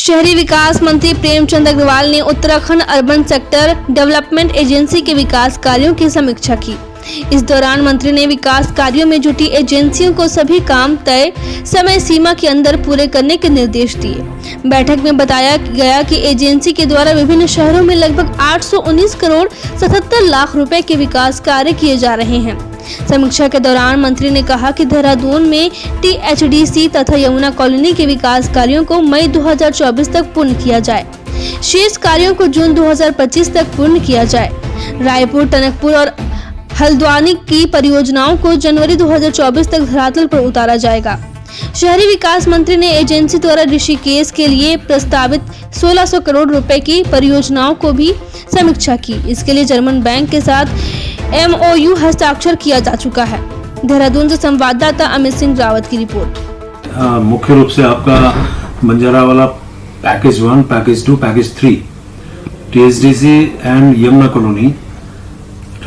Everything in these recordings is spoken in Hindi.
शहरी विकास मंत्री प्रेमचंद अग्रवाल ने Uttarakhand urban sector development agency के विकास कार्यों की समीक्षा की। इस दौरान मंत्री ने विकास कार्यों में जुटी एजेंसियों को सभी काम तय समय सीमा के अंदर पूरे करने के निर्देश दिए। बैठक में बताया गया कि एजेंसी के द्वारा विभिन्न शहरों में लगभग 819 करोड़ 77 लाख रुपए के विकास कार्य किए जा रहे हैं। समीक्षा के दौरान मंत्री ने कहा कि देहरादून में THDC तथा यमुना कॉलोनी के विकास कार्यों को मई 2024 तक पूर्ण किया जाए। शेष कार्यों को जून 2025 तक पूर्ण किया जाए। रायपुर, टनकपुर और हल्द्वानी की परियोजनाओं को जनवरी 2024 तक धरातल पर उतारा जाएगा। शहरी विकास मंत्री ने एजेंसी द्वारा ऋषिकेश के लिए प्रस्तावित 1600 करोड़ रुपए की परियोजनाओं को भी समीक्षा की। इसके लिए जर्मन बैंक के साथ MOU हस्ताक्षर किया जा चुका है। देहरादून से संवाददाता अमित सिंह रावत की रिपोर्ट। मुख्य रूप से आपका Banjarawala package 1, package 2, package 3, THDC and Yamuna colony,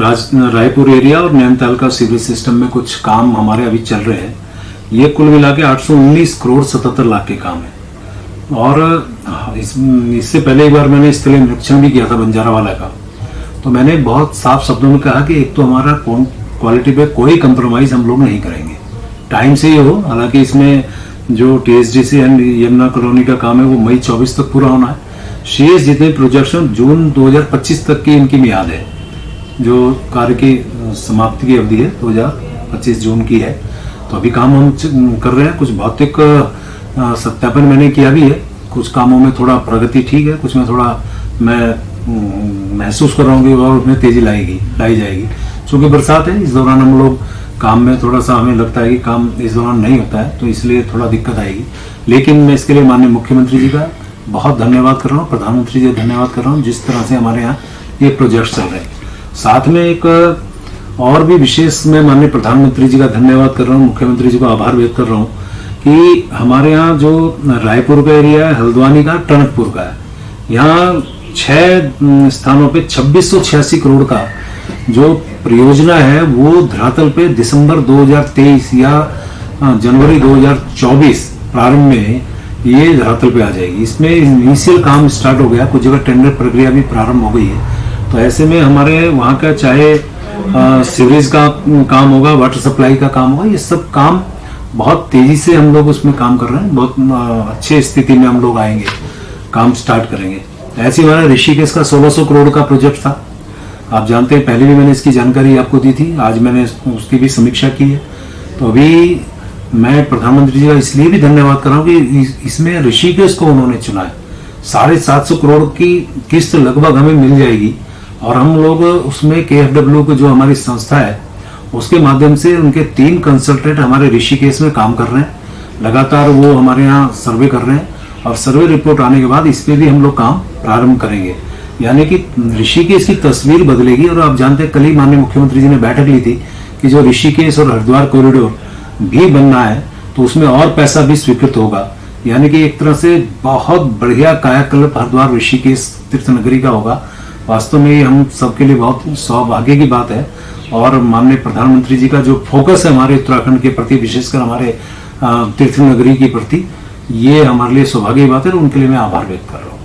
Raipur area और नैनीताल का सीवरेज सिस्टम में कुछ काम हमारे अभी चल रहे हैं। ये कुल मिला के 819 करोड़ 77 लाख के काम है। और इससे पहले एक बार मैंने स्थलीय निरीक्षण भी किया था बंजारावाला का, तो मैंने बहुत साफ शब्दों में कहा कि एक तो हमारा क्वालिटी पे कोई कंप्रोमाइज हम लोग नहीं करेंगे, टाइम से ही हो। हालांकि इसमें जो THDC एंड यमुना कॉलोनी का काम है वो मई 24 तक पूरा होना है। शेष जितने प्रोजेक्शन जून 2025 तक की इनकी मियाद है। जो कार्य की समाप्ति की अवधि है 2025 जून की है। तो अभी काम हम कर रहे हैं। कुछ भौतिक सत्यापन मैंने किया भी है। कुछ कामों में थोड़ा प्रगति ठीक है, कुछ में थोड़ा मैं महसूस कर रहा हूँ कि और उसमें तेजी लाई जाएगी। क्योंकि बरसात है, इस दौरान हम लोग काम में थोड़ा सा हमें लगता है कि काम इस दौरान नहीं होता है, तो इसलिए थोड़ा दिक्कत आएगी। लेकिन मैं इसके लिए माननीय मुख्यमंत्री जी का बहुत धन्यवाद कर रहा हूँ, प्रधानमंत्री जी का धन्यवाद कर रहा हूँ, जिस तरह से हमारे यहाँ ये प्रोजेक्ट चल रहे हैं। साथ में एक और भी विशेष मैं माननीय प्रधानमंत्री जी का धन्यवाद कर रहा हूँ, मुख्यमंत्री जी को आभार व्यक्त कर रहा हूँ कि हमारे यहाँ जो रायपुर का एरिया है, हल्द्वानी का, टनकपुर का है, यहाँ 6 स्थानों पे 2686 करोड़ का जो परियोजना है वो धरातल पे दिसंबर 2023 या जनवरी 2024 प्रारंभ में ये धरातल पे आ जाएगी। इसमें इनिशियल काम स्टार्ट हो गया, कुछ जगह टेंडर प्रक्रिया भी प्रारंभ हो गई है। तो ऐसे में हमारे वहाँ का चाहे सीवरेज का काम होगा, वाटर सप्लाई का काम होगा, ये सब काम बहुत तेजी से हम लोग उसमें काम कर रहे हैं। बहुत अच्छे स्थिति में हम लोग आएंगे, काम स्टार्ट करेंगे। ऐसे हमारा ऋषिकेश का 1600 करोड़ का प्रोजेक्ट था। आप जानते हैं पहले भी मैंने इसकी जानकारी आपको दी थी, आज मैंने उसकी भी समीक्षा की है। तो अभी मैं प्रधानमंत्री जी का इसलिए भी धन्यवाद कर रहा हूँ कि इसमें ऋषिकेश को उन्होंने चुना है। 750 करोड़ की किस्त लगभग हमें मिल जाएगी और हम लोग उसमें KFW को जो हमारी संस्था है उसके माध्यम से उनके 3 कंसल्टेंट हमारे ऋषिकेश में काम कर रहे हैं। लगातार वो हमारे यहाँ सर्वे कर रहे हैं और सर्वे रिपोर्ट आने के बाद इस पे भी हम लोग काम प्रारंभ करेंगे। यानी कि ऋषिकेश की तस्वीर बदलेगी। और आप जानते हैं कल ही माननीय मुख्यमंत्री जी ने बैठक ली थी कि जो ऋषिकेश और हरिद्वार कॉरिडोर भी बनना है तो उसमें और पैसा भी स्वीकृत होगा। यानी कि एक तरह से बहुत बढ़िया कायाकल्प हरिद्वार ऋषिकेश तीर्थ नगरी का होगा। वास्तव में हम सबके लिए बहुत सौभाग्य की बात है। और माननीय प्रधानमंत्री जी का जो फोकस है हमारे उत्तराखंड के प्रति, विशेषकर हमारे तीर्थ नगरी के प्रति, ये हमारे लिए सौभाग्य की बात है और उनके लिए मैं आभार व्यक्त कर रहा हूँ।